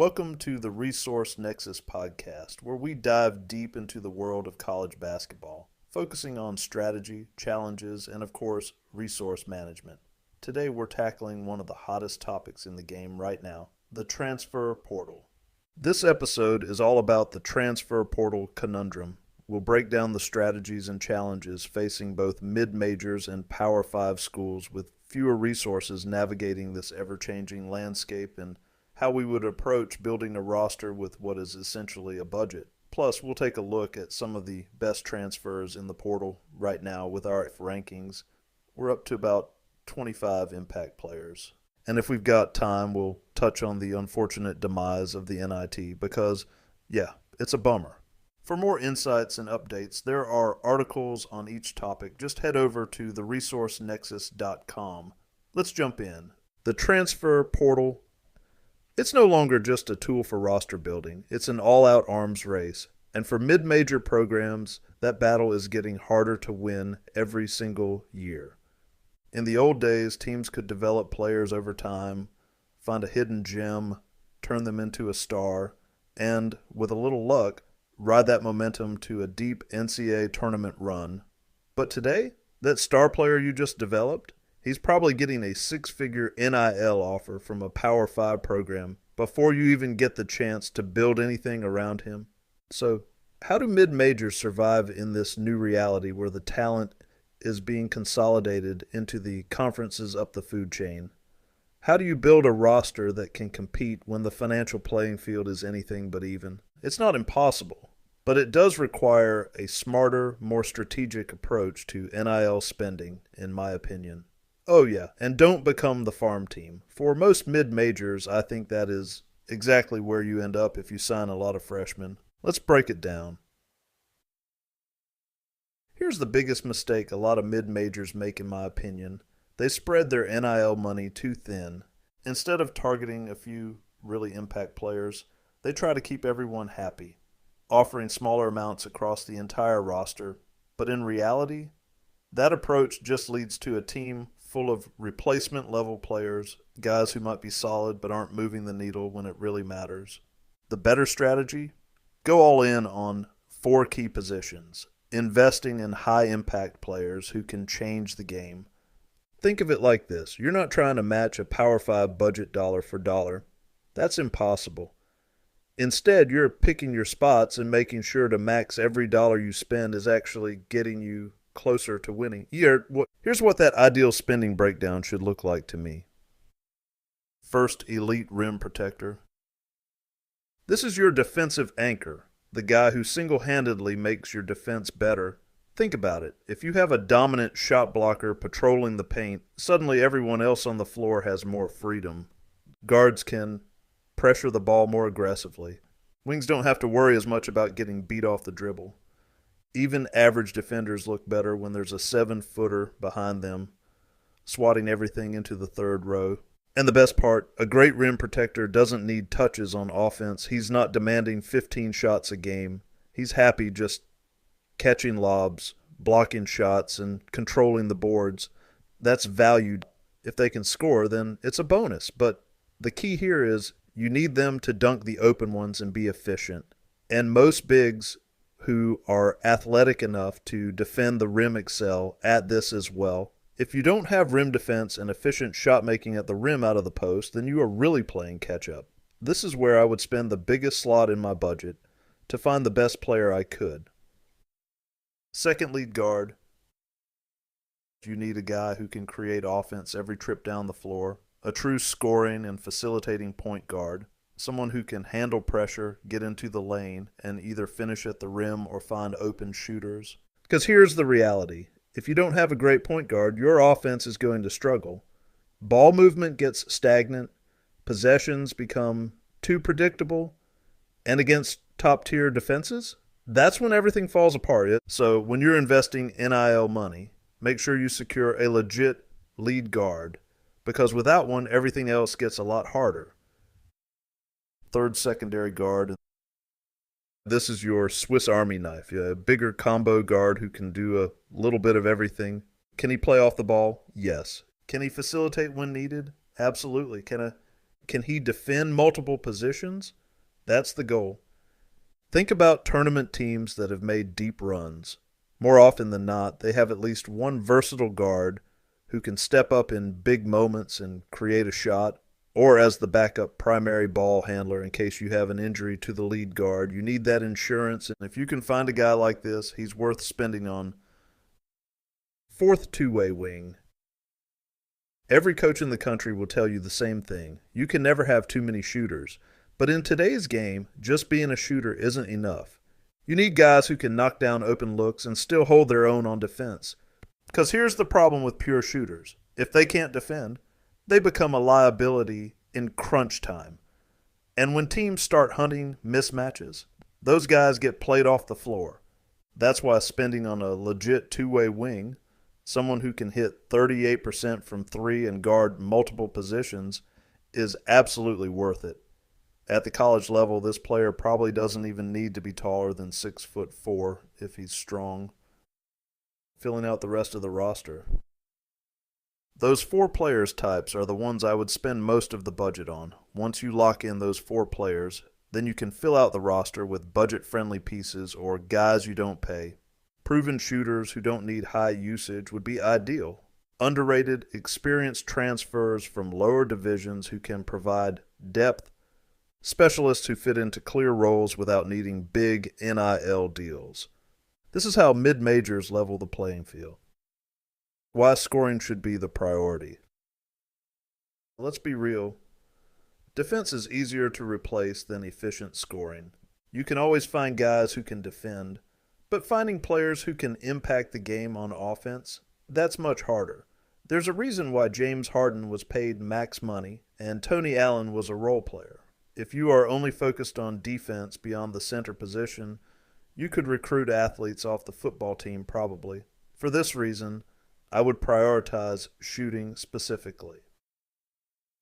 Welcome to the Resource Nexus podcast, where we dive deep into the world of college basketball, focusing on strategy, challenges, and of course, resource management. Today we're tackling one of the hottest topics in the game right now, the transfer portal. This episode is all about the transfer portal conundrum. We'll break down the strategies and challenges facing both mid-majors and Power 5 schools with fewer resources navigating this ever-changing landscape and how we would approach building a roster with what is essentially a budget. Plus, we'll take a look at some of the best transfers in the portal right now with our rankings. We're up to about 25 impact players. And if we've got time, we'll touch on the unfortunate demise of the NIT because, yeah, it's a bummer. For more insights and updates, there are articles on each topic. Just head over to theresourcenexus.com. Let's jump in. The transfer portal. It's no longer just a tool for roster building. It's an all-out arms race. And for mid-major programs, that battle is getting harder to win every single year. In the old days, teams could develop players over time, find a hidden gem, turn them into a star, and, with a little luck, ride that momentum to a deep NCAA tournament run. But today, that star player you just developed, he's probably getting a six-figure NIL offer from a Power 5 program before you even get the chance to build anything around him. So, how do mid-majors survive in this new reality where the talent is being consolidated into the conferences up the food chain? How do you build a roster that can compete when the financial playing field is anything but even? It's not impossible, but it does require a smarter, more strategic approach to NIL spending, in my opinion. Oh yeah, and don't become the farm team. For most mid-majors, I think that is exactly where you end up if you sign a lot of freshmen. Let's break it down. Here's the biggest mistake a lot of mid-majors make in my opinion. They spread their NIL money too thin. Instead of targeting a few really impact players, they try to keep everyone happy, offering smaller amounts across the entire roster. But in reality, that approach just leads to a team full of replacement-level players, guys who might be solid but aren't moving the needle when it really matters. The better strategy? Go all in on 4 key positions, investing in high-impact players who can change the game. Think of it like this. You're not trying to match a Power 5 budget dollar for dollar. That's impossible. Instead, you're picking your spots and making sure to max every dollar you spend is actually getting you closer to winning. Here's what that ideal spending breakdown should look like to me. First, elite rim protector. This is your defensive anchor, the guy who single-handedly makes your defense better. Think about it. If you have a dominant shot blocker patrolling the paint, suddenly everyone else on the floor has more freedom. Guards can pressure the ball more aggressively. Wings don't have to worry as much about getting beat off the dribble. Even average defenders look better when there's a 7-footer behind them, swatting everything into the third row. And the best part, a great rim protector doesn't need touches on offense. He's not demanding 15 shots a game. He's happy just catching lobs, blocking shots, and controlling the boards. That's valued. If they can score, then it's a bonus. But the key here is you need them to dunk the open ones and be efficient. And most bigs who are athletic enough to defend the rim excel at this as well. If you don't have rim defense and efficient shot making at the rim out of the post, then you are really playing catch up. This is where I would spend the biggest slot in my budget to find the best player I could. Second lead guard. You need a guy who can create offense every trip down the floor, a true scoring and facilitating point guard. Someone who can handle pressure, get into the lane, and either finish at the rim or find open shooters. Because here's the reality. If you don't have a great point guard, your offense is going to struggle. Ball movement gets stagnant, possessions become too predictable, and against top-tier defenses, that's when everything falls apart. So when you're investing NIL money, make sure you secure a legit lead guard, because without one, everything else gets a lot harder. Third secondary guard. This is your Swiss Army knife. A bigger combo guard who can do a little bit of everything. Can he play off the ball? Yes. Can he facilitate when needed? Absolutely. Can Can he defend multiple positions? That's the goal. Think about tournament teams that have made deep runs. More often than not, they have at least one versatile guard who can step up in big moments and create a shot, or as the backup primary ball handler in case you have an injury to the lead guard. You need that insurance, and if you can find a guy like this, he's worth spending on. Fourth two-way wing. Every coach in the country will tell you the same thing. You can never have too many shooters. But in today's game, just being a shooter isn't enough. You need guys who can knock down open looks and still hold their own on defense. Because here's the problem with pure shooters. If they can't defend, they become a liability in crunch time. And when teams start hunting mismatches, those guys get played off the floor. That's why spending on a legit two-way wing, someone who can hit 38% from three and guard multiple positions, is absolutely worth it. At the college level, this player probably doesn't even need to be taller than 6'4" if he's strong. Filling out the rest of the roster. Those 4 players types are the ones I would spend most of the budget on. Once you lock in those 4 players, then you can fill out the roster with budget-friendly pieces or guys you don't pay. Proven shooters who don't need high usage would be ideal. Underrated, experienced transfers from lower divisions who can provide depth. Specialists who fit into clear roles without needing big NIL deals. This is how mid-majors level the playing field. Why scoring should be the priority. Let's be real. Defense is easier to replace than efficient scoring. You can always find guys who can defend, but finding players who can impact the game on offense, that's much harder. There's a reason why James Harden was paid max money and Tony Allen was a role player. If you are only focused on defense beyond the center position, you could recruit athletes off the football team probably. For this reason, I would prioritize shooting specifically.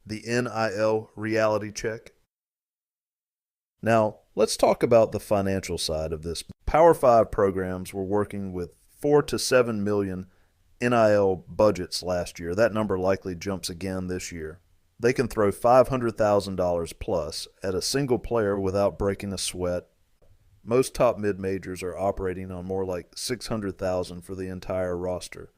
The NIL reality check. Now, let's talk about the financial side of this. Power 5 programs were working with 4 to 7 million NIL budgets last year. That number likely jumps again this year. They can throw $500,000 plus at a single player without breaking a sweat. Most top mid-majors are operating on more like $600,000 for the entire roster.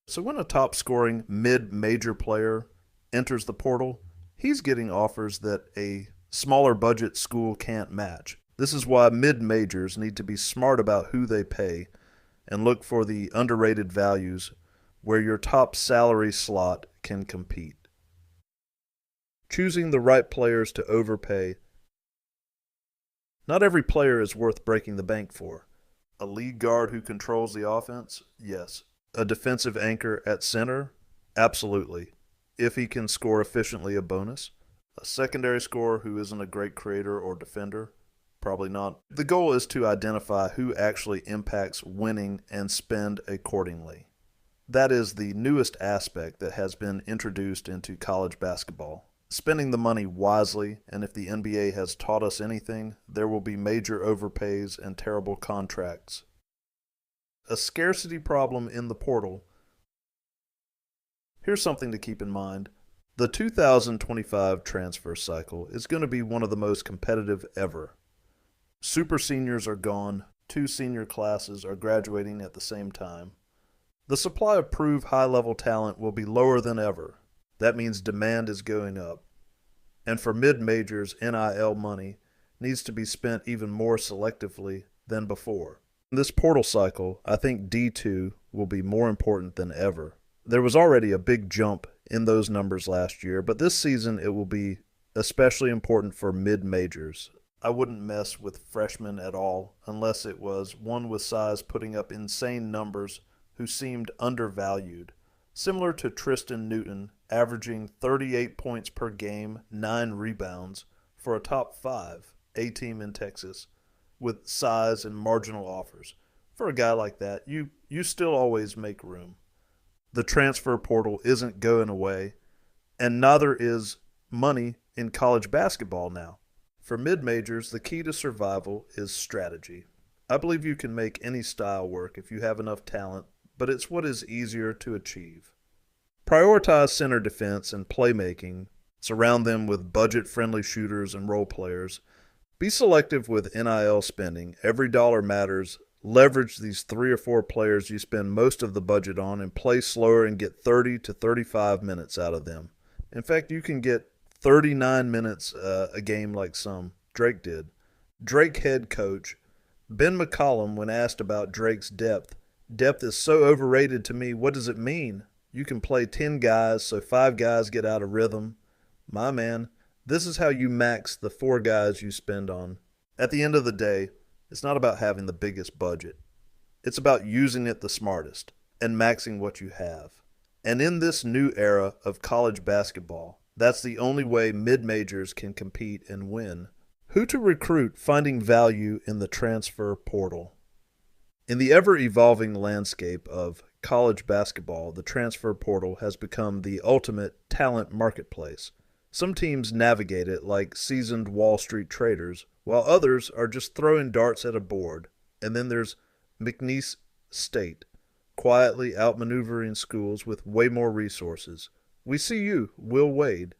So when a top-scoring mid-major player enters the portal, he's getting offers that a smaller budget school can't match. This is why mid-majors need to be smart about who they pay and look for the underrated values where your top salary slot can compete. Choosing the right players to overpay. Not every player is worth breaking the bank for. A lead guard who controls the offense? Yes. A defensive anchor at center? Absolutely. If he can score efficiently, a bonus. A secondary scorer who isn't a great creator or defender? Probably not. The goal is to identify who actually impacts winning and spend accordingly. That is the newest aspect that has been introduced into college basketball. Spending the money wisely, and if the NBA has taught us anything, there will be major overpays and terrible contracts. A scarcity problem in the portal. Here's something to keep in mind. The 2025 transfer cycle is going to be one of the most competitive ever. Super seniors are gone. 2 senior classes are graduating at the same time. The supply of proved high-level talent will be lower than ever. That means demand is going up. And for mid-majors, NIL money needs to be spent even more selectively than before. In this portal cycle, I think D2 will be more important than ever. There was already a big jump in those numbers last year, but this season it will be especially important for mid-majors. I wouldn't mess with freshmen at all unless it was one with size putting up insane numbers who seemed undervalued. Similar to Tristan Newton, averaging 38 points per game, 9 rebounds, for a top 5 A-team in Texas, with size and marginal offers. For a guy like that, you still always make room. The transfer portal isn't going away, and neither is money in college basketball now. For mid-majors, the key to survival is strategy. I believe you can make any style work if you have enough talent, but it's what is easier to achieve. Prioritize center defense and playmaking Surround them with budget-friendly shooters and role players. Be selective with NIL spending. Every dollar matters. Leverage these 3 or 4 players you spend most of the budget on and play slower and get 30 to 35 minutes out of them. In fact, you can get 39 minutes a game like some Drake did. Drake head coach Ben McCollum, when asked about Drake's depth is so overrated to me. What does it mean? You can play 10 guys, so 5 guys get out of rhythm. My man, this is how you max the 4 guys you spend on. At the end of the day, it's not about having the biggest budget. It's about using it the smartest and maxing what you have. And in this new era of college basketball, that's the only way mid-majors can compete and win. Who to recruit, finding value in the transfer portal. In the ever-evolving landscape of college basketball, the transfer portal has become the ultimate talent marketplace. Some teams navigate it like seasoned Wall Street traders, while others are just throwing darts at a board. And then there's McNeese State, quietly outmaneuvering schools with way more resources. We see you, Will Wade.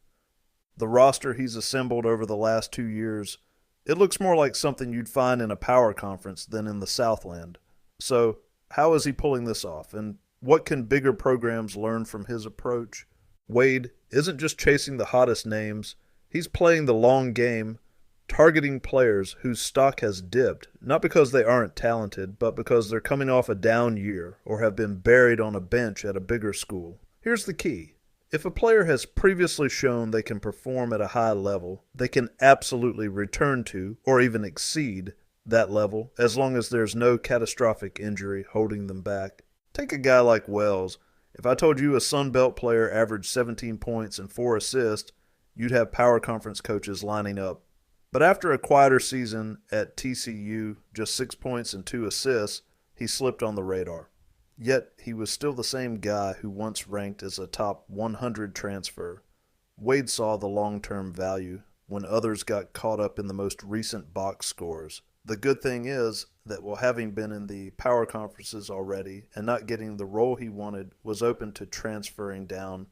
The roster he's assembled over the last 2 years, it looks more like something you'd find in a power conference than in the Southland. So, how is he pulling this off, and what can bigger programs learn from his approach? Wade isn't just chasing the hottest names, he's playing the long game, targeting players whose stock has dipped, not because they aren't talented, but because they're coming off a down year or have been buried on a bench at a bigger school. Here's the key. If a player has previously shown they can perform at a high level, they can absolutely return to, or even exceed, that level as long as there's no catastrophic injury holding them back. Take a guy like Wells. If I told you a Sun Belt player averaged 17 points and 4 assists, you'd have power conference coaches lining up. But after a quieter season at TCU, just 6 points and 2 assists, he slipped on the radar. Yet he was still the same guy who once ranked as a top 100 transfer. Wade saw the long-term value when others got caught up in the most recent box scores. The good thing is that while having been in the power conferences already and not getting the role he wanted, was open to transferring down.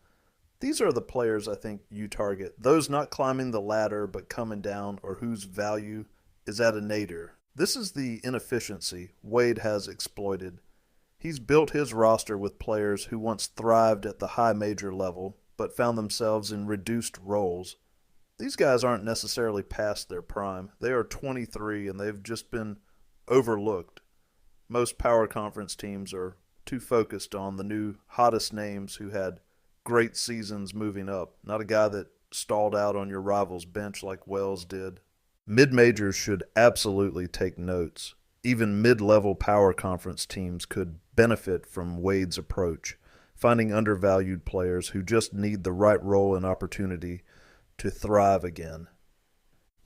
These are the players I think you target. Those not climbing the ladder but coming down, or whose value is at a nadir. This is the inefficiency Wade has exploited. He's built his roster with players who once thrived at the high major level but found themselves in reduced roles. These guys aren't necessarily past their prime. They are 23 and they've just been overlooked. Most power conference teams are too focused on the new hottest names who had great seasons moving up, not a guy that stalled out on your rival's bench like Wells did. Mid-majors should absolutely take notes. Even mid-level power conference teams could benefit from Wade's approach, finding undervalued players who just need the right role and opportunity to thrive again.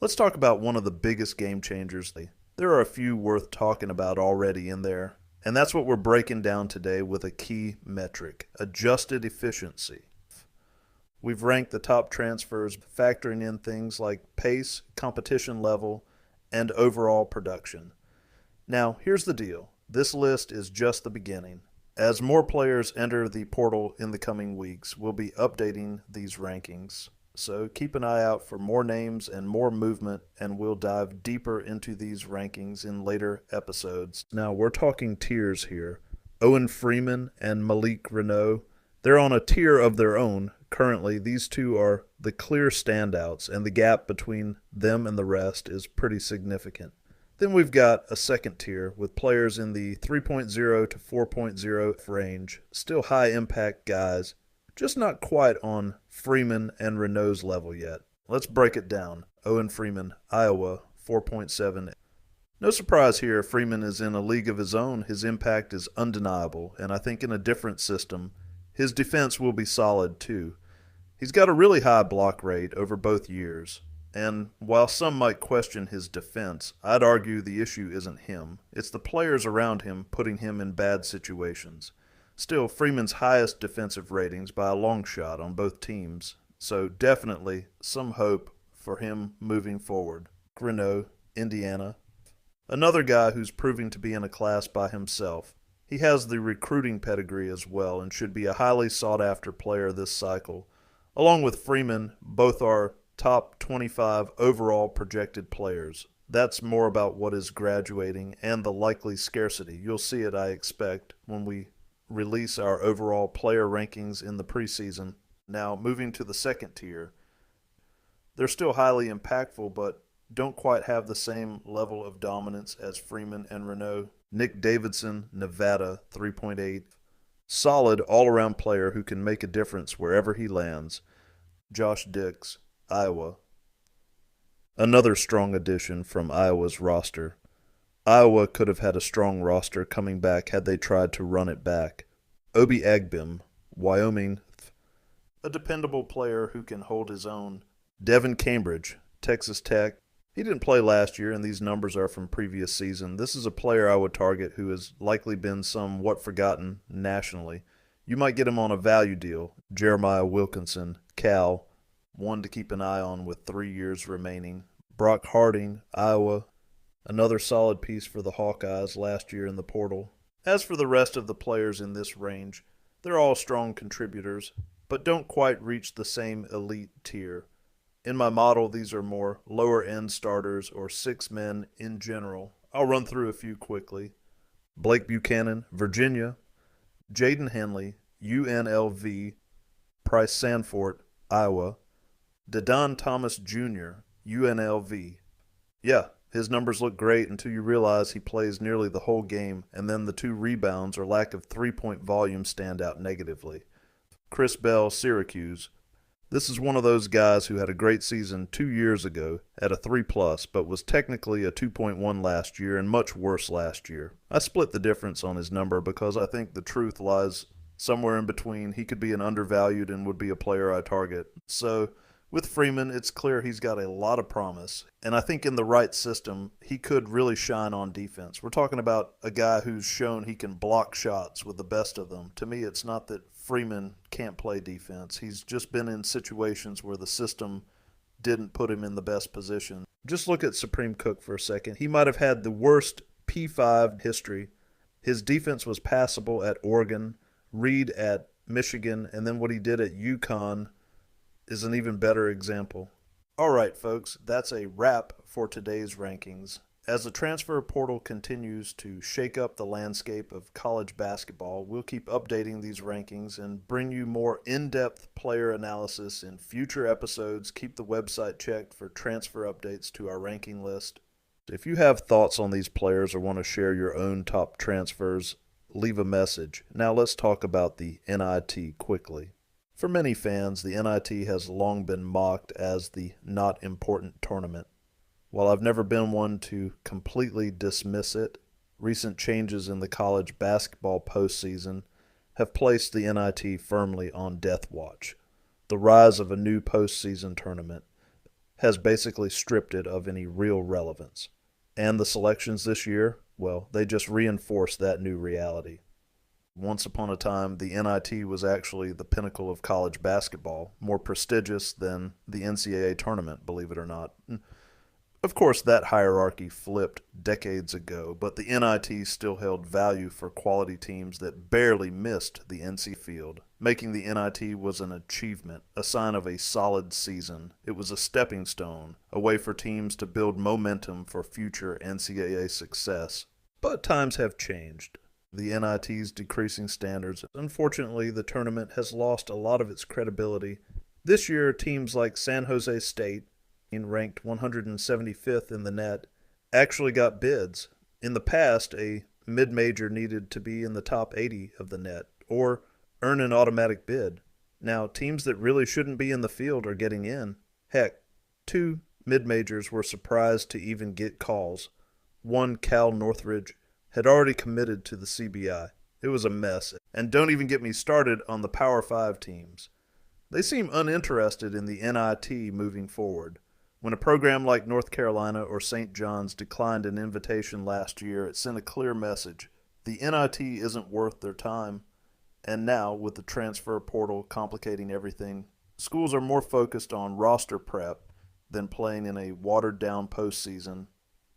Let's talk about one of the biggest game changers. There are a few worth talking about already in there, and that's what we're breaking down today with a key metric: adjusted efficiency. We've ranked the top transfers, factoring in things like pace, competition level, and overall production. Now, here's the deal. This list is just the beginning. As more players enter the portal in the coming weeks, we'll be updating these rankings. So keep an eye out for more names and more movement, and we'll dive deeper into these rankings in later episodes. Now, we're talking tiers here. Owen Freeman and Malik Reneau, they're on a tier of their own. Currently, these two are the clear standouts, and the gap between them and the rest is pretty significant. Then we've got a second tier with players in the 3.0 to 4.0 range, still high impact guys, just not quite on Freeman and Renault's level yet. Let's break it down. Owen Freeman, Iowa, 4.7. No surprise here, Freeman is in a league of his own. His impact is undeniable, and I think in a different system, his defense will be solid too. He's got a really high block rate over both years. And while some might question his defense, I'd argue the issue isn't him. It's the players around him putting him in bad situations. Still, Freeman's highest defensive ratings by a long shot on both teams, so definitely some hope for him moving forward. Renault, Indiana. Another guy who's proving to be in a class by himself. He has the recruiting pedigree as well and should be a highly sought-after player this cycle. Along with Freeman, both are top 25 overall projected players. That's more about what is graduating and the likely scarcity. You'll see it, I expect, when we release our overall player rankings in the preseason. Now, moving to the second tier, they're still highly impactful, but don't quite have the same level of dominance as Freeman and Renault. Nick Davidson, Nevada, 3.8. Solid all around player who can make a difference wherever he lands. Josh Dix, Iowa. Another strong addition from Iowa's roster. Iowa could have had a strong roster coming back had they tried to run it back. Obi Agbim, Wyoming. A dependable player who can hold his own. Devin Cambridge, Texas Tech. He didn't play last year, and these numbers are from previous season. This is a player I would target who has likely been somewhat forgotten nationally. You might get him on a value deal. Jeremiah Wilkinson, Cal, one to keep an eye on with 3 years remaining. Brock Harding, Iowa, another solid piece for the Hawkeyes last year in the portal. As for the rest of the players in this range, they're all strong contributors, but don't quite reach the same elite tier. In my model, these are more lower-end starters or six men in general. I'll run through a few quickly. Blake Buchanan, Virginia. Jaden Henley, UNLV. Price Sanford, Iowa. Dedon Thomas Jr., UNLV. Yeah, his numbers look great until you realize he plays nearly the whole game, and then the 2 rebounds or lack of three-point volume stand out negatively. Chris Bell, Syracuse. This is one of those guys who had a great season 2 years ago at a 3+, but was technically a 2.1 last year and much worse last year. I split the difference on his number because I think the truth lies somewhere in between. He could be an undervalued and would be a player I target. So with Freeman, it's clear he's got a lot of promise, and I think in the right system, he could really shine on defense. We're talking about a guy who's shown he can block shots with the best of them. To me, it's not that Freeman can't play defense. He's just been in situations where the system didn't put him in the best position. Just look at Supreme Cook for a second. He might have had the worst P5 history. His defense was passable at Oregon, Reed at Michigan, and then what he did at UConn is an even better example. All right, folks, that's a wrap for today's rankings. As the transfer portal continues to shake up the landscape of college basketball, we'll keep updating these rankings and bring you more in-depth player analysis in future episodes. Keep the website checked for transfer updates to our ranking list. If you have thoughts on these players or want to share your own top transfers, leave a message. Now let's talk about the NIT quickly. For many fans, the NIT has long been mocked as the not important tournament. While I've never been one to completely dismiss it, recent changes in the college basketball postseason have placed the NIT firmly on death watch. The rise of a new postseason tournament has basically stripped it of any real relevance. And the selections this year, well, they just reinforce that new reality. Once upon a time, the NIT was actually the pinnacle of college basketball, more prestigious than the NCAA tournament, believe it or not. Of course, that hierarchy flipped decades ago, but the NIT still held value for quality teams that barely missed the NC field. Making the NIT was an achievement, a sign of a solid season. It was a stepping stone, a way for teams to build momentum for future NCAA success. But times have changed. The NIT's decreasing standards. Unfortunately, the tournament has lost a lot of its credibility. This year, teams like San Jose State, ranked 175th in the net, actually got bids. In the past, a mid-major needed to be in the top 80 of the net or earn an automatic bid. Now, teams that really shouldn't be in the field are getting in. Heck, 2 mid-majors were surprised to even get calls. One, Cal Northridge, had already committed to the CBI. It was a mess. And don't even get me started on the Power 5 teams. They seem uninterested in the NIT moving forward. When a program like North Carolina or St. John's declined an invitation last year, it sent a clear message. The NIT isn't worth their time. And now, with the transfer portal complicating everything, schools are more focused on roster prep than playing in a watered-down postseason.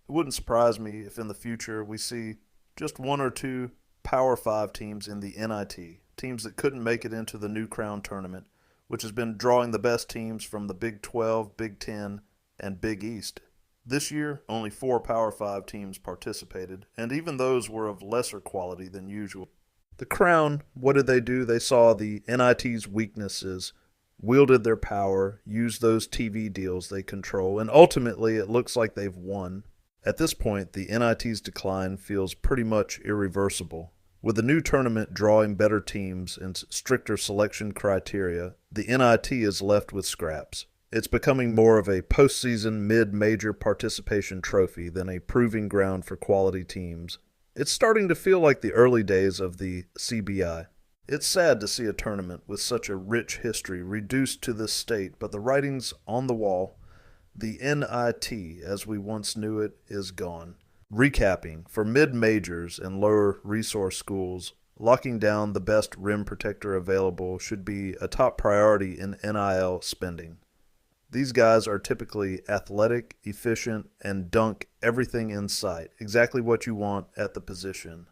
It wouldn't surprise me if in the future we see just 1 or 2 Power 5 teams in the NIT, teams that couldn't make it into the New Crown tournament, which has been drawing the best teams from the Big 12, Big 10, and Big East. This year, only 4 Power 5 teams participated, and even those were of lesser quality than usual. The Crown, what did they do? They saw the NIT's weaknesses, wielded their power, used those TV deals they control, and ultimately it looks like they've won. At this point, the NIT's decline feels pretty much irreversible. With the new tournament drawing better teams and stricter selection criteria, the NIT is left with scraps. It's becoming more of a postseason mid-major participation trophy than a proving ground for quality teams. It's starting to feel like the early days of the CBI. It's sad to see a tournament with such a rich history reduced to this state, but the writing's on the wall. The NIT, as we once knew it, is gone. Recapping, for mid-majors and lower resource schools, locking down the best rim protector available should be a top priority in NIL spending. These guys are typically athletic, efficient, and dunk everything in sight, exactly what you want at the position.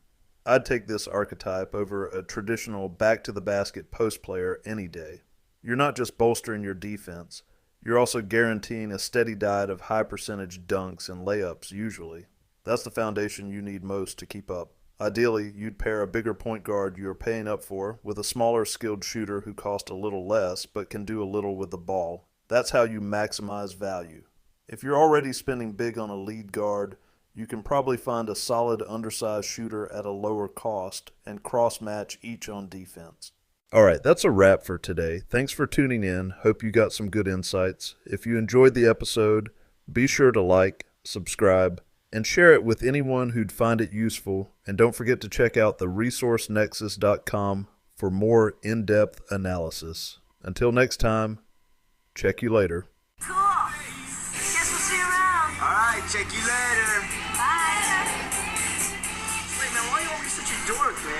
I'd take this archetype over a traditional back-to-the-basket post player any day. You're not just bolstering your defense, you're also guaranteeing a steady diet of high-percentage dunks and layups usually. That's the foundation you need most to keep up. Ideally, you'd pair a bigger point guard you're paying up for with a smaller skilled shooter who costs a little less but can do a little with the ball. That's how you maximize value. If you're already spending big on a lead guard, you can probably find a solid undersized shooter at a lower cost and cross-match each on defense. All right, that's a wrap for today. Thanks for tuning in. Hope you got some good insights. If you enjoyed the episode, be sure to like, subscribe, and share it with anyone who'd find it useful. And don't forget to check out theresourcenexus.com for more in-depth analysis. Until next time, check you later. Cool. Guess we'll see you around. All right, check you later. Bye. Wait, man, why are you always such a dork, man?